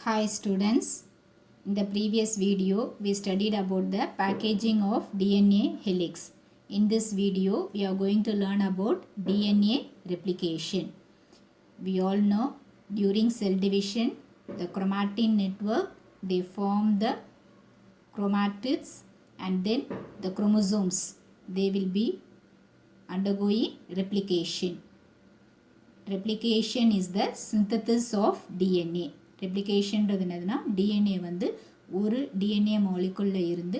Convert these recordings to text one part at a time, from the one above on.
Hi students, in the previous video we studied about the packaging of DNA helix. In this video we are going to learn about DNA replication. We all know during cell division the chromatin network they form the chromatids and then the chromosomes they will be undergoing replication. Replication is the synthesis of DNA. ரெப்ளிகேஷன்றது என்னதுன்னா DNA வந்து ஒரு DNA மாலிகுலில் இருந்து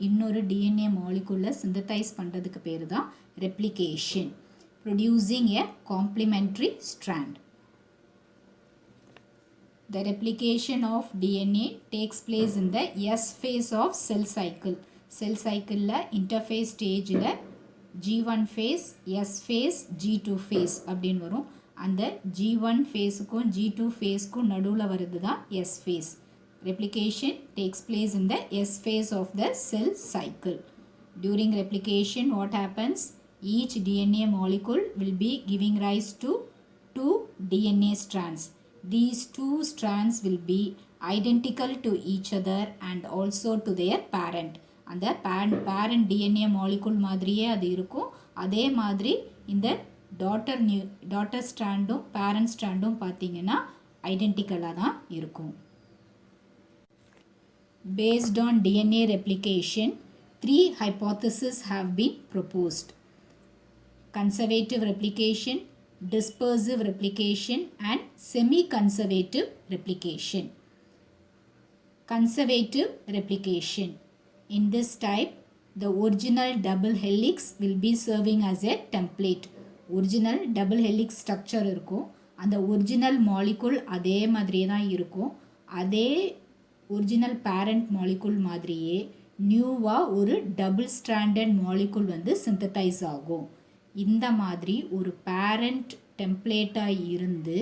இன்னொரு DNA மாலிகுலில் சிந்தத்தைஸ் பண்ணுறதுக்கு பேர் தான் replication. Producing a complementary strand. The replication of DNA takes place in the S phase of cell cycle. Cell cycle interphase stage G1 phase, S phase, G2 phase அப்படின்னு வரும். அந்த G1 phase-க்கும் G2 phase-க்கும் நடுவில் வருது தான் S phase. Replication takes place in the S phase of the cell cycle. During replication, what happens? Each DNA molecule will be giving rise to two DNA strands. These two strands will be identical to each other and also to their parent. அந்த parent DNA molecule மாதிரியே அது இருக்கும். அதே மாதிரி இந்த daughter ஸ்ட்ராண்டும் parent ஸ்ட்ராண்டும் பார்த்தீங்கன்னா ஐடென்டிக்கலாக தான் இருக்கும். Based on DNA replication, 3 hypotheses have been proposed. Conservative replication, dispersive replication and semi-conservative replication. Conservative replication. In this type, the original double helix will be serving as a template. Original double helix structure இருக்கும். அந்த original molecule அதே மாதிரியே தான் இருக்கும். அதே original parent molecule மாதிரியே நியூவாக ஒரு டபுள் ஸ்ட்ராண்டட் மாலிகுல் வந்து சிந்தத்தைஸ் ஆகும். இந்த மாதிரி ஒரு பேரண்ட் டெம்ப்ளேட்டாக இருந்து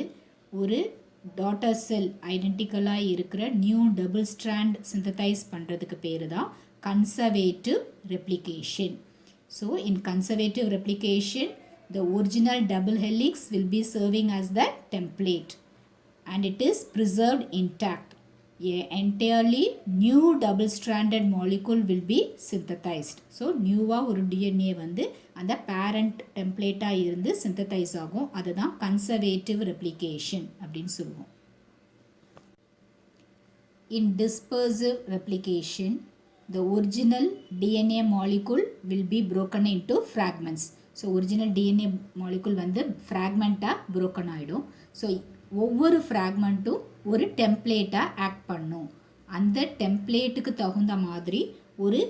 ஒரு டாட்டர் செல் ஐடென்டிக்கலாக இருக்கிற நியூ டபுள் ஸ்ட்ராண்ட் சிந்தத்தைஸ் பண்ணுறதுக்கு பேர் தான் conservative replication. So in conservative replication the original double helix will be serving as the template and it is preserved intact. A entirely new double stranded molecule will be synthesized. So நியூவா ஒரு DNA வந்து அந்த parent template இருந்து synthesize ஆகும். அதுதான் conservative replication அப்படின்னு சொல்லுவோம். In dispersive replication, the original DNA molecule will be broken into fragments. So original DNA molecule வந்து ஃப்ராக்மெண்ட்டாக புரோக்கன் ஆகிடும். ஸோ ஒவ்வொரு ஃப்ராக்மெண்ட்டும் ஒரு டெம்ப்ளேட்டாக ஆக்ட் பண்ணும். அந்த டெம்ப்ளேட்டுக்கு தகுந்த மாதிரி ஒரு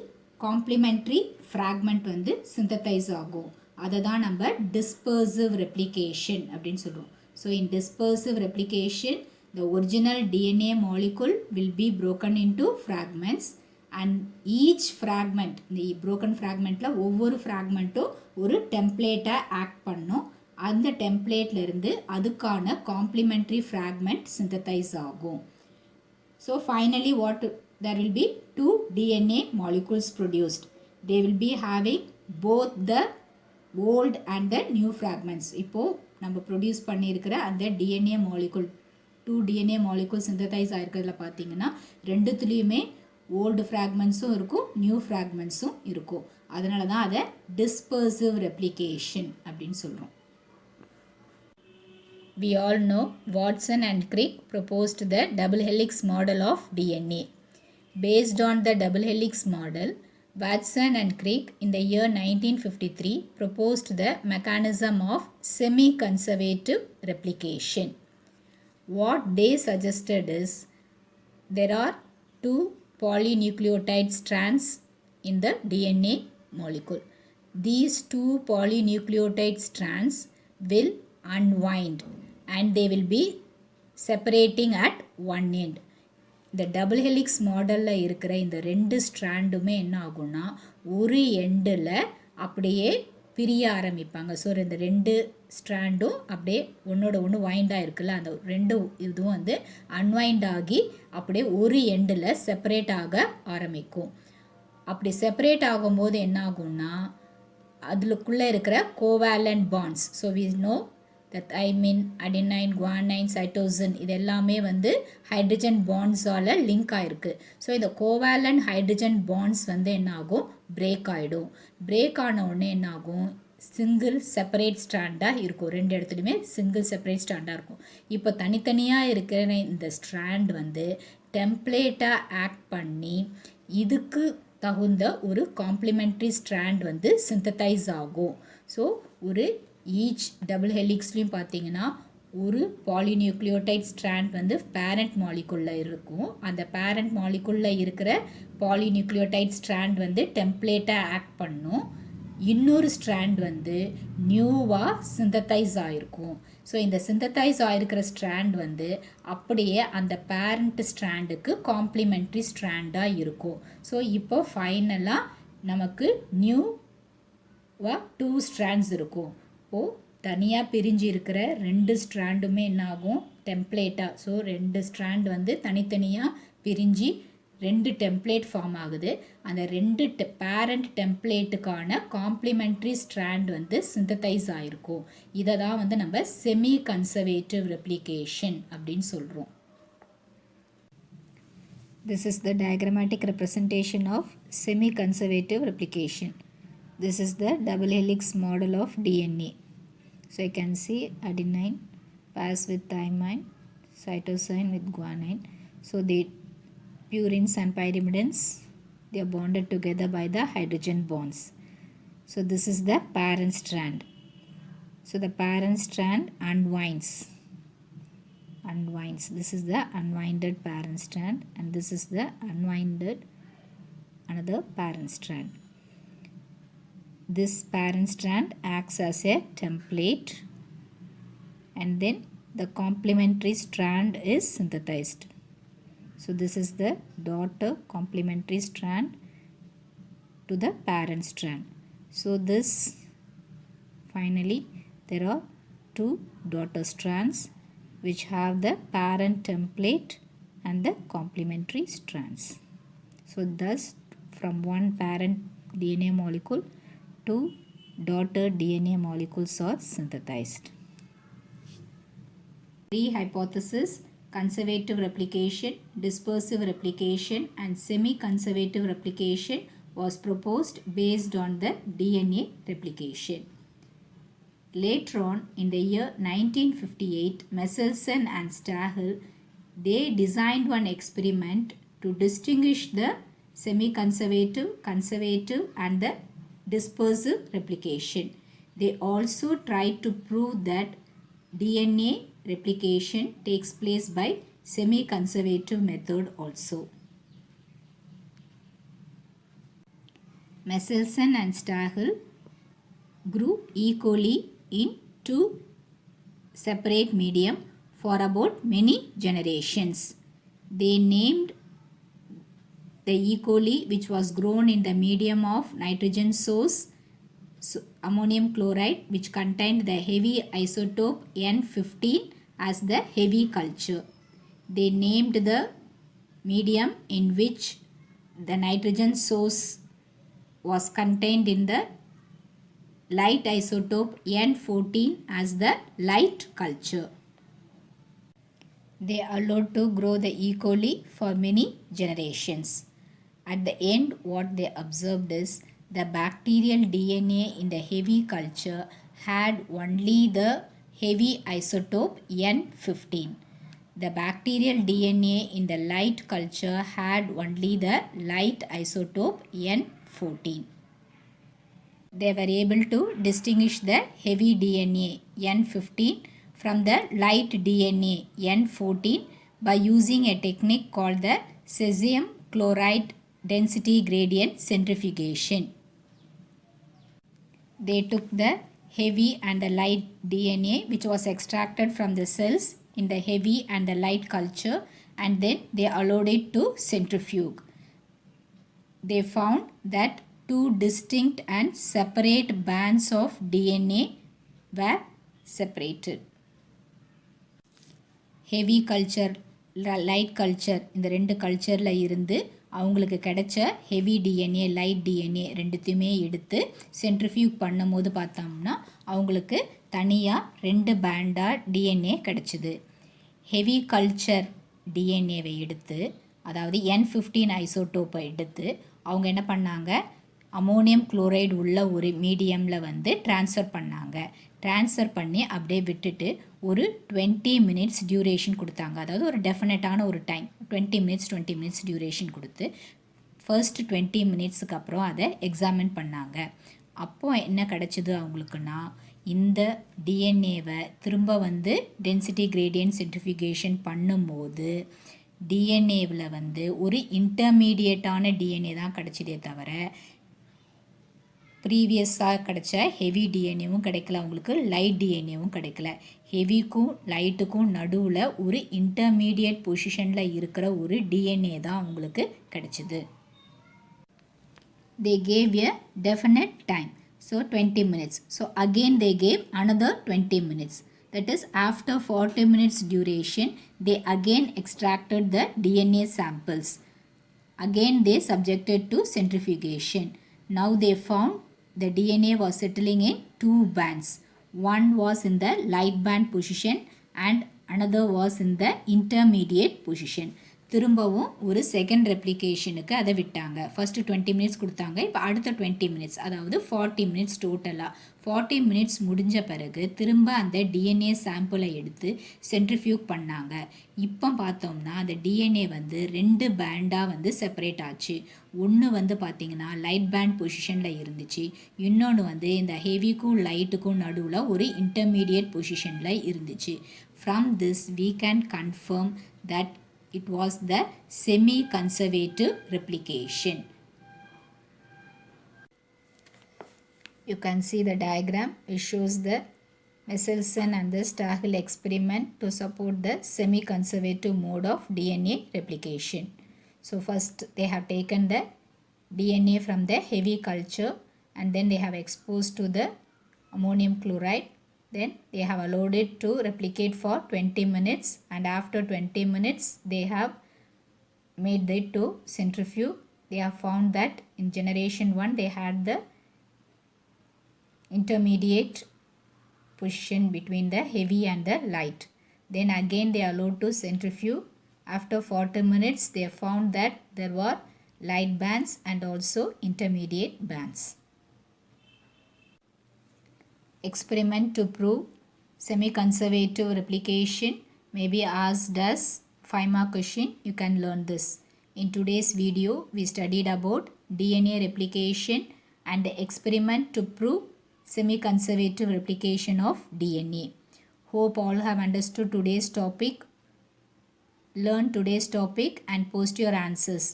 காம்ப்ளிமெண்ட்ரி ஃப்ராக்மெண்ட் வந்து சிந்தத்தைஸ் ஆகும். அதை தான் நம்ம டிஸ்பர்சிவ் ரெப்ளிகேஷன் அப்படின்னு சொல்லுவோம். So in dispersive replication the original DNA molecule will be broken into fragments and each fragment இந்த broken fragmentல ஒவ்வொரு fragmentம் ஒரு டெம்ப்ளேட்டாக ஆக்ட் பண்ணும். அந்த டெம்ப்ளேட்ல இருந்து அதுக்கான காம்ப்ளிமெண்ட்ரி fragment synthesize ஆகும். So finally what there will be 2 DNA molecules produced. They will be having both the old and the new fragments. இப்போ நம்ம ப்ரொடியூஸ் பண்ணியிருக்கிற அந்த DNA molecule 2 DNA molecule synthesize ஆயிருக்கிறதுல பார்த்தீங்கன்னா ரெண்டுத்துலேயுமே ஓல்டு ஃப்ராக்மெண்ட்ஸும் இருக்கும், நியூ ஃப்ராக்மெண்ட்ஸும் இருக்கும். அதனால தான் அதை டிஸ்பர்சிவ் ரெப்ளிகேஷன் அப்படின்னு சொல்கிறோம். We all know Watson and Crick proposed the double helix model of DNA. Based on the double helix model, Watson and Crick in the year 1953 proposed the mechanism of semi-conservative replication. What they suggested is there are two polynucleotide strands in the DNA molecule. These two polynucleotide strands will unwind and they will be separating at one end. இந்த double helix மாடலில் இருக்கிற இந்த ரெண்டு ஸ்ட்ராண்டுமே என்ன ஆகும்னா ஒரு எண்டில் அப்படியே பிரிய ஆரம்பிப்பாங்க. ஸோ இந்த ரெண்டு ஸ்ட்ராண்டும் அப்படியே ஒன்றோட ஒன்று வைண்டாக இருக்குல்ல, அந்த ரெண்டு இதுவும் வந்து அன்வைண்ட் ஆகி அப்படியே ஒரு எண்டில் செப்பரேட் ஆக ஆரம்பிக்கும். அப்படி செப்பரேட் ஆகும்போது என்ன ஆகும்னா அதுக்குள்ளே இருக்கிற covalent bonds. So we know the thymine, adenine, guanine, cytosine இது எல்லாமே வந்து ஹைட்ரஜன் பாண்ட்ஸால் லிங்க் ஆயிருக்கு. ஸோ இந்த கோவேலண்ட் ஹைட்ரஜன் பாண்ட்ஸ் வந்து என்ன ஆகும், பிரேக் ஆகிடும். பிரேக் ஆன உடனே என்ன ஆகும், சிங்கிள் செப்பரேட் ஸ்ட்ராண்டாக இருக்கும். ரெண்டு இடத்துலையுமே சிங்கிள் செப்பரேட் ஸ்ட்ராண்டாக இருக்கும். இப்போ தனித்தனியாக இருக்கிற இந்த ஸ்ட்ராண்ட் வந்து டெம்ப்ளேட்டாக ஆக்ட் பண்ணி இதுக்கு தகுந்த ஒரு காம்ப்ளிமெண்ட்ரி ஸ்ட்ராண்ட் வந்து சிந்தத்தைஸ் ஆகும். ஸோ ஒரு ஈச் டபுள் ஹெலிக்ஸ்லையும் பார்த்தீங்கன்னா ஒரு பாலிநியூக்ளியோடைட் ஸ்ட்ராண்ட் வந்து பேரண்ட் மாலிகுலில் இருக்கும். அந்த பேரண்ட் மாலிகுலில் இருக்கிற பாலிநியூக்ளியோடைட் ஸ்ட்ராண்ட் வந்து டெம்ப்ளேட்டாக ஆக்ட் பண்ணும். இன்னொரு ஸ்ட்ராண்ட் வந்து நியூவாக சிந்தத்தைஸ் ஆகிருக்கும். ஸோ இந்த சிந்தத்தைஸ் ஆகிருக்கிற ஸ்ட்ராண்ட் வந்து அப்படியே அந்த பேரண்ட் ஸ்ட்ராண்டுக்கு காம்ப்ளிமெண்ட்ரி ஸ்ட்ராண்டாக இருக்கும். ஸோ இப்போ ஃபைனலாக நமக்கு நியூவாக 2 ஸ்ட்ராண்ட்ஸ் இருக்கும். இப்போது தனியாக பிரிஞ்சு இருக்கிற 2 ஸ்ட்ராண்டுமே என்ன ஆகும், டெம்ப்ளேட்டாக. ஸோ 2 ஸ்ட்ராண்ட் வந்து தனித்தனியாக பிரிஞ்சு 2 டெம்ப்ளேட் ஃபார்ம் ஆகுது. அந்த 2 பேரண்ட் டெம்ப்ளேட்டுக்கான காம்ப்ளிமெண்ட்ரி ஸ்ட்ராண்ட் வந்து சிந்தத்தைஸ் ஆகிருக்கும். இதை தான் வந்து நம்ம செமி கன்சர்வேட்டிவ் ரெப்ளிகேஷன் அப்படின்னு சொல்கிறோம். This is the diagrammatic representation of semi-conservative replication. This is the double helix model of DNA. So you can see adenine pairs with thymine, cytosine with guanine. So the purines and pyrimidines, they are bonded together by the hydrogen bonds. So this is the parent strand. So the parent strand unwinds. This is the unwinded parent strand, and this is the unwinded another parent strand. This parent strand acts as a template, and then the complementary strand is synthesized. So this is the daughter complementary strand to the parent strand. So this finally there are 2 daughter strands which have the parent template and the complementary strands. So thus from one parent DNA molecule, 2 daughter DNA molecules are synthesized. Three hypotheses: conservative replication, dispersive replication, and semi-conservative replication was proposed based on the DNA replication. Later on, in the year 1958, Messelson and Stahl, they designed one experiment to distinguish the semi-conservative, conservative, and the dispersive replication. They also tried to prove that DNA replication takes place by semi-conservative method also. Messelson and Stahl grew E. coli in 2 separate medium for about many generations. They named the E. coli, which was grown in the medium of nitrogen source ammonium chloride, which contained the heavy isotope N15, as the heavy culture. They named the medium in which the nitrogen source was contained in the light isotope N14 as the light culture. They allowed to grow the E. coli for many generations. At the end, what they observed is the bacterial DNA in the heavy culture had only the heavy isotope N15. The bacterial DNA in the light culture had only the light isotope N14. They were able to distinguish the heavy DNA N15 from the light DNA N14 by using a technique called the cesium chloride density gradient centrifugation. They took the heavy and the light DNA which was extracted from the cells in the heavy and the light culture, and then they allowed it to centrifuge. They found that 2 distinct and separate bands of DNA were separated. Heavy culture, light culture, இந்த 2 கல்ச்சரில் இருந்து அவங்களுக்கு கிடைச்ச heavy DNA light DNA ரெண்டுத்தையுமே எடுத்து centrifuge பண்ணும்போது பார்த்தோம்னா அவங்களுக்கு தனியாக 2 பேண்டாக டிஎன்ஏ கிடச்சிது. ஹெவி கல்ச்சர் டிஎன்ஏவை எடுத்து அதாவது N15 ஐசோட்டோப்பை எடுத்து அவங்க என்ன பண்ணாங்க, அமோனியம் குளோரைடு உள்ள ஒரு மீடியமில் வந்து ட்ரான்ஸ்ஃபர் பண்ணாங்க. ட்ரான்ஸ்ஃபர் பண்ணி அப்படியே விட்டுட்டு ஒரு 20 மினிட்ஸ் டியூரேஷன் கொடுத்தாங்க. அதாவது ஒரு டெஃபினட்டான ஒரு டைம் 20 மினிட்ஸ் டியூரேஷன் கொடுத்து ஃபர்ஸ்ட் 20 மினிட்ஸுக்கு அப்புறம் அதை எக்ஸாமின் பண்ணாங்க. அப்போது என்ன கிடச்சிது அவங்களுக்குன்னா, இந்த டிஎன்ஏவை திரும்ப வந்து டென்சிட்டி கிரேடியன்ட் சென்ட்ரிஃபியூகேஷன் பண்ணும்போது டிஎன்ஏவில் வந்து ஒரு இன்டர்மீடியட்டான டிஎன்ஏ தான் கிடச்சிதே தவிர ப்ரீவியஸாக கிடச்ச ஹெவி டிஎன்ஏவும் கிடைக்கல, அவங்களுக்கு லைட் டிஎன்ஏவும் கிடைக்கல. ஹெவிக்கும் லைட்டுக்கும் நடுவில் ஒரு இன்டர்மீடியட் பொசிஷனில் இருக்கிற ஒரு டிஎன்ஏ தான் அவங்களுக்கு கிடைச்சிது. They gave a definite time, so 20 minutes. So again they gave another 20 minutes. That is, after 40 minutes duration, they again extracted the DNA samples. Again they subjected to centrifugation. Now they found the DNA was settling in 2 bands. One was in the light band position and another was in the intermediate position. திரும்பவும் ஒரு second ரெப்ளிகேஷனுக்கு அதை விட்டாங்க. First 20 minutes கொடுத்தாங்க, இப்போ அடுத்த 20 minutes, அதாவது 40 minutes டோட்டலாக. 40 minutes முடிஞ்ச பிறகு திரும்ப அந்த டிஎன்ஏ சாம்பிளை எடுத்து சென்ட்ரிஃபியூக் பண்ணாங்க. இப்போ பார்த்தோம்னா அந்த டிஎன்ஏ வந்து 2 பேண்டாக வந்து செப்பரேட் ஆச்சு. ஒன்று வந்து பார்த்திங்கன்னா லைட் பேண்ட் பொசிஷனில் இருந்துச்சு, இன்னொன்று வந்து இந்த ஹெவிக்கும் லைட்டுக்கும் நடுவில் ஒரு இன்டர்மீடியட் பொசிஷனில் இருந்துச்சு. From this we can confirm that it was the semi-conservative replication. You can see the diagram. It shows the Michelson and the Stahl experiment to support the semi-conservative mode of DNA replication. So first they have taken the DNA from the heavy culture and then they have exposed to the ammonium chloride. Then they have allowed it to replicate for 20 minutes and after 20 minutes they have made it to centrifuge. They have found that in generation 1 they had the intermediate position between the heavy and the light. Then again they allowed to centrifuge. After 40 minutes they found that there were light bands and also intermediate bands. Experiment to prove semi-conservative replication may be asked as 5-mark question. You can learn this. In today's video, we studied about DNA replication and the experiment to prove semi-conservative replication of DNA. Hope all have understood today's topic. Learn today's topic and post your answers.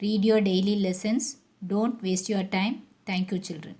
Read your daily lessons. Don't waste your time. Thank you, children.